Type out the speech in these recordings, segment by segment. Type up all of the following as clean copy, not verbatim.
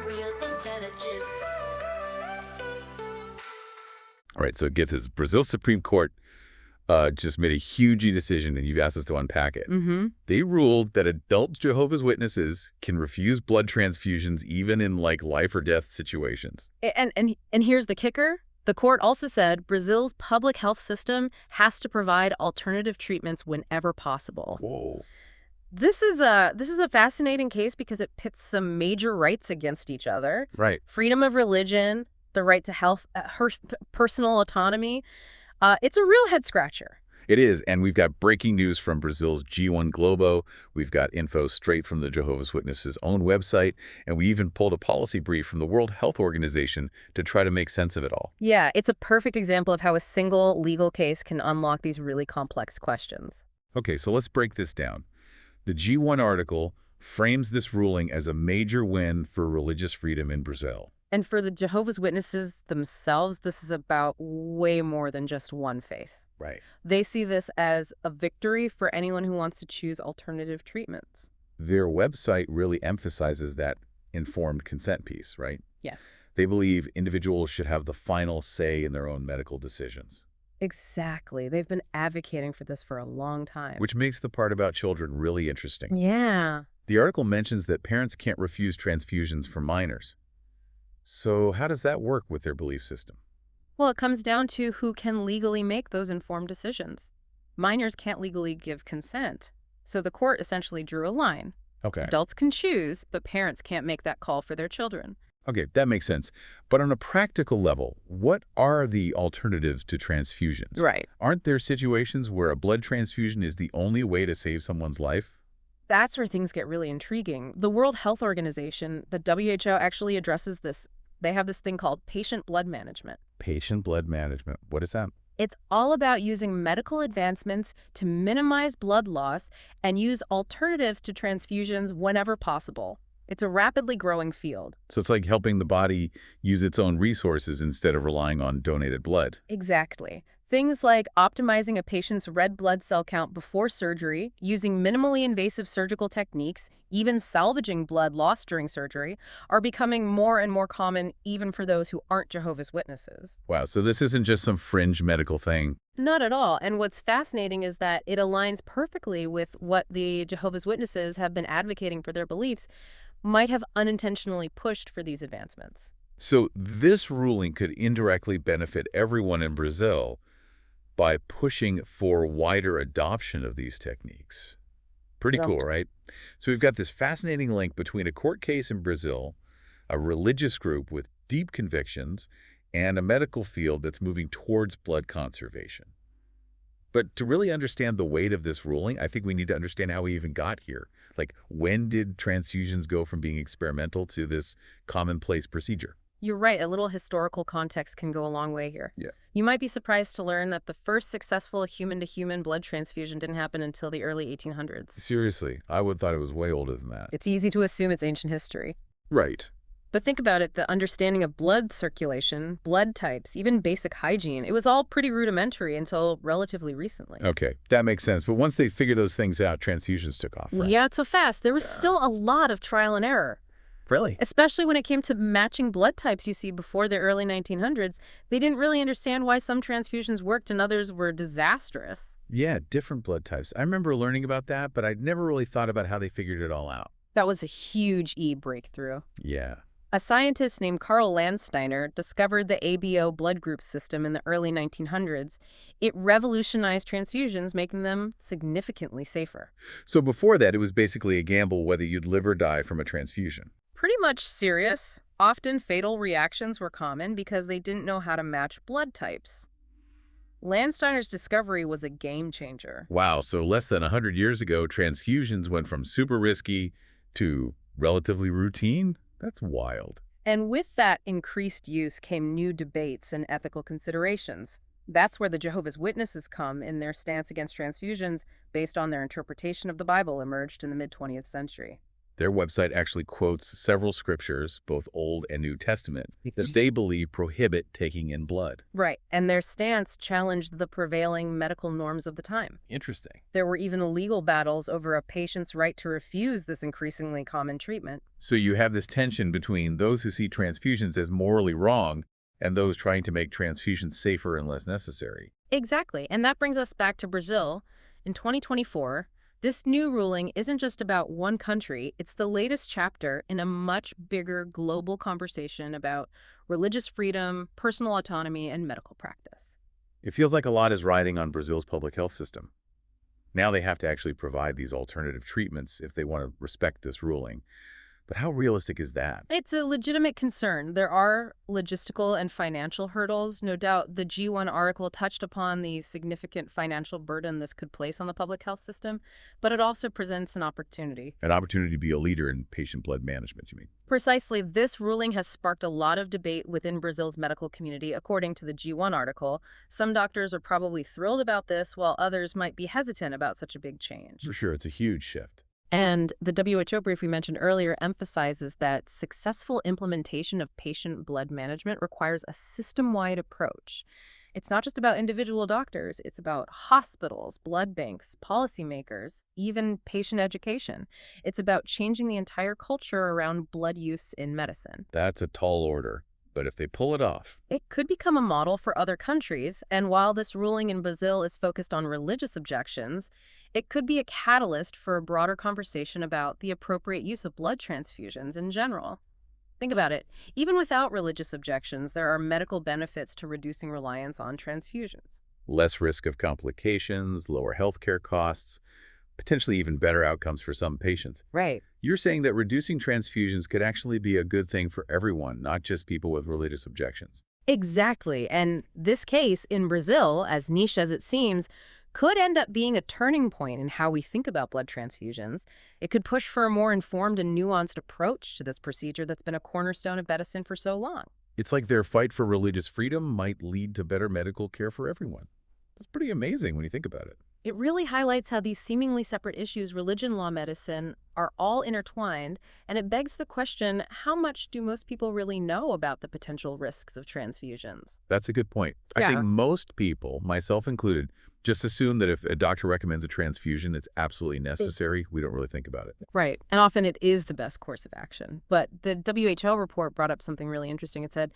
real intelligence. All right, so get this. Brazil's Supreme Court just made a huge decision, and you've asked us to unpack it. Mm-hmm. They ruled that adult Jehovah's Witnesses can refuse blood transfusions even in, like, life or death situations. And here's the kicker. The court also said Brazil's public health system has to provide alternative treatments whenever possible. Whoa. This is a fascinating case because it pits some major rights against each other. Right. Freedom of religion, the right to health, personal autonomy. It's a real head-scratcher. It is, and we've got breaking news from Brazil's G1 Globo. We've got info straight from the Jehovah's Witnesses' own website, and we even pulled a policy brief from the World Health Organization to try to make sense of it all. Yeah, it's a perfect example of how a single legal case can unlock these really complex questions. Okay, so let's break this down. The G1 article frames this ruling as a major win for religious freedom in Brazil. And for the Jehovah's Witnesses themselves, this is about way more than just one faith. Right. They see this as a victory for anyone who wants to choose alternative treatments. Their website really emphasizes that informed consent piece, right? Yeah. They believe individuals should have the final say in their own medical decisions. Exactly. They've been advocating for this for a long time. Which makes the part about children really interesting. Yeah. The article mentions that parents can't refuse transfusions for minors. So how does that work with their belief system? Well, it comes down to who can legally make those informed decisions. Minors can't legally give consent. So the court essentially drew a line. Okay. Adults can choose, but parents can't make that call for their children. Okay, that makes sense. But on a practical level, what are the alternatives to transfusions? Right. Aren't there situations where a blood transfusion is the only way to save someone's life? That's where things get really intriguing. The World Health Organization, the WHO, actually addresses this. They have this thing called patient blood management. Patient blood management. What is that? It's all about using medical advancements to minimize blood loss and use alternatives to transfusions whenever possible. It's a rapidly growing field. So it's like helping the body use its own resources instead of relying on donated blood. Exactly. Things like optimizing a patient's red blood cell count before surgery, using minimally invasive surgical techniques, even salvaging blood lost during surgery, are becoming more and more common even for those who aren't Jehovah's Witnesses. Wow, so this isn't just some fringe medical thing. Not at all. And what's fascinating is that it aligns perfectly with what the Jehovah's Witnesses have been advocating for their beliefs, might have unintentionally pushed for these advancements. So this ruling could indirectly benefit everyone in Brazil by pushing for wider adoption of these techniques. Pretty cool, right? So we've got this fascinating link between a court case in Brazil, a religious group with deep convictions, and a medical field that's moving towards blood conservation. But to really understand the weight of this ruling, I think we need to understand how we even got here. Like, when did transfusions go from being experimental to this commonplace procedure? You're right. A little historical context can go a long way here. Yeah. You might be surprised to learn that the first successful human-to-human blood transfusion didn't happen until the early 1800s. Seriously, I would have thought it was way older than that. It's easy to assume it's ancient history. Right. But think about it, the understanding of blood circulation, blood types, even basic hygiene, it was all pretty rudimentary until relatively recently. Okay, that makes sense. But once they figured those things out, transfusions took off, right? Yeah, it's so fast. There was still a lot of trial and error. Really? Especially when it came to matching blood types. You see, before the early 1900s, they didn't really understand why some transfusions worked and others were disastrous. Yeah, different blood types. I remember learning about that, but I'd never really thought about how they figured it all out. That was a huge breakthrough. Yeah. A scientist named Karl Landsteiner discovered the ABO blood group system in the early 1900s. It revolutionized transfusions, making them significantly safer. So before that, it was basically a gamble whether you'd live or die from a transfusion. Pretty much serious. Often fatal reactions were common because they didn't know how to match blood types. Landsteiner's discovery was a game changer. Wow, so less than 100 years ago, transfusions went from super risky to relatively routine? That's wild. And with that increased use came new debates and ethical considerations. That's where the Jehovah's Witnesses come in. Their stance against transfusions, based on their interpretation of the Bible, emerged in the mid-20th century. Their website actually quotes several scriptures, both Old and New Testament, that they believe prohibit taking in blood. Right, and their stance challenged the prevailing medical norms of the time. Interesting. There were even legal battles over a patient's right to refuse this increasingly common treatment. So you have this tension between those who see transfusions as morally wrong and those trying to make transfusions safer and less necessary. Exactly, and that brings us back to Brazil. In 2024, this new ruling isn't just about one country, it's the latest chapter in a much bigger global conversation about religious freedom, personal autonomy, and medical practice. It feels like a lot is riding on Brazil's public health system. Now they have to actually provide these alternative treatments if they want to respect this ruling. But how realistic is that? It's a legitimate concern. There are logistical and financial hurdles. No doubt the G1 article touched upon the significant financial burden this could place on the public health system, but it also presents an opportunity. An opportunity to be a leader in patient blood management, you mean? Precisely, this ruling has sparked a lot of debate within Brazil's medical community, according to the G1 article. Some doctors are probably thrilled about this, while others might be hesitant about such a big change. For sure, it's a huge shift. And the WHO brief we mentioned earlier emphasizes that successful implementation of patient blood management requires a system-wide approach. It's not just about individual doctors, it's about hospitals, blood banks, policymakers, even patient education. It's about changing the entire culture around blood use in medicine. That's a tall order. But if they pull it off, It could become a model for other countries, and while this ruling in Brazil is focused on religious objections, it could be a catalyst for a broader conversation about the appropriate use of blood transfusions in general. Think about it. Even without religious objections, there are medical benefits to reducing reliance on transfusions. less risk of complications, lower healthcare costs, potentially even better outcomes for some patients. Right. You're saying that reducing transfusions could actually be a good thing for everyone, not just people with religious objections. Exactly. And this case in Brazil, as niche as it seems, could end up being a turning point in how we think about blood transfusions. It could push for a more informed and nuanced approach to this procedure that's been a cornerstone of medicine for so long. It's like their fight for religious freedom might lead to better medical care for everyone. That's pretty amazing when you think about it. It really highlights how these seemingly separate issues, religion, law, medicine, are all intertwined, and it begs the question, how much do most people really know about the potential risks of transfusions? That's a good point. Yeah. I think most people, myself included, just assume that if a doctor recommends a transfusion, it's absolutely necessary. We don't really think about it. Right, and often it is the best course of action. But the WHO report brought up something really interesting. It said,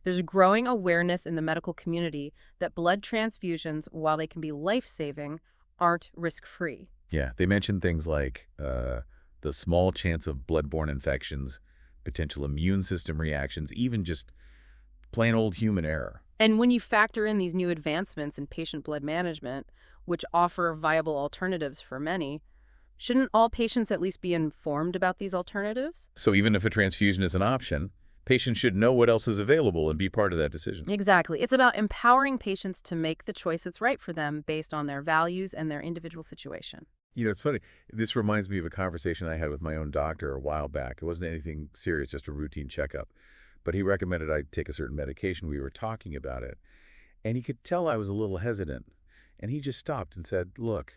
there's growing awareness in the medical community that blood transfusions, while they can be life-saving, aren't risk-free. Yeah, they mentioned things like the small chance of bloodborne infections, potential immune system reactions, even just plain old human error. And when you factor in these new advancements in patient blood management, which offer viable alternatives for many, shouldn't all patients at least be informed about these alternatives? So even if a transfusion is an option, patients should know what else is available and be part of that decision. Exactly. It's about empowering patients to make the choice that's right for them based on their values and their individual situation. You know, it's funny. This reminds me of a conversation I had with my own doctor a while back. It wasn't anything serious, just a routine checkup. But he recommended I take a certain medication. We were talking about it. And he could tell I was a little hesitant. And he just stopped and said, look,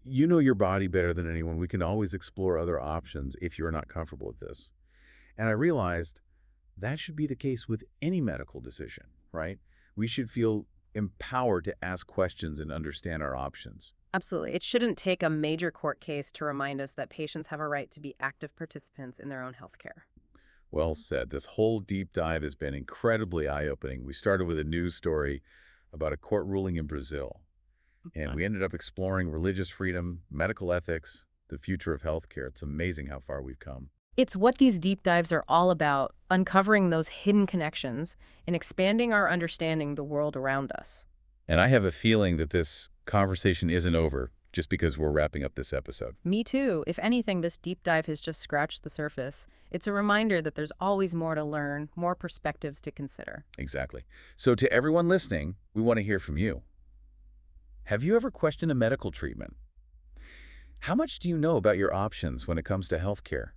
you know your body better than anyone. We can always explore other options if you're not comfortable with this. And I realized that should be the case with any medical decision, right? We should feel empowered to ask questions and understand our options. Absolutely. It shouldn't take a major court case to remind us that patients have a right to be active participants in their own health care. Well said. This whole deep dive has been incredibly eye-opening. We started with a news story about a court ruling in Brazil, and we ended up exploring religious freedom, medical ethics, the future of healthcare. It's amazing how far we've come. It's what these deep dives are all about, uncovering those hidden connections and expanding our understanding of the world around us. And I have a feeling that this conversation isn't over just because we're wrapping up this episode. Me too. If anything, this deep dive has just scratched the surface. It's a reminder that there's always more to learn, more perspectives to consider. Exactly. So to everyone listening, we want to hear from you. Have you ever questioned a medical treatment? How much do you know about your options when it comes to healthcare?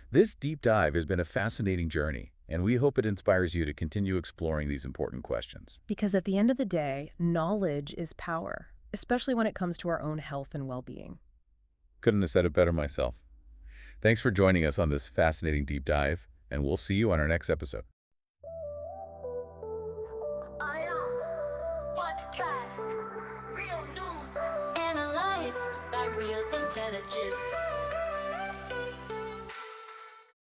This deep dive has been a fascinating journey, and we hope it inspires you to continue exploring these important questions. Because at the end of the day, knowledge is power, especially when it comes to our own health and well-being. Couldn't have said it better myself. Thanks for joining us on this fascinating deep dive, and we'll see you on our next episode. I am podcast. Real news analyzed by real intelligence.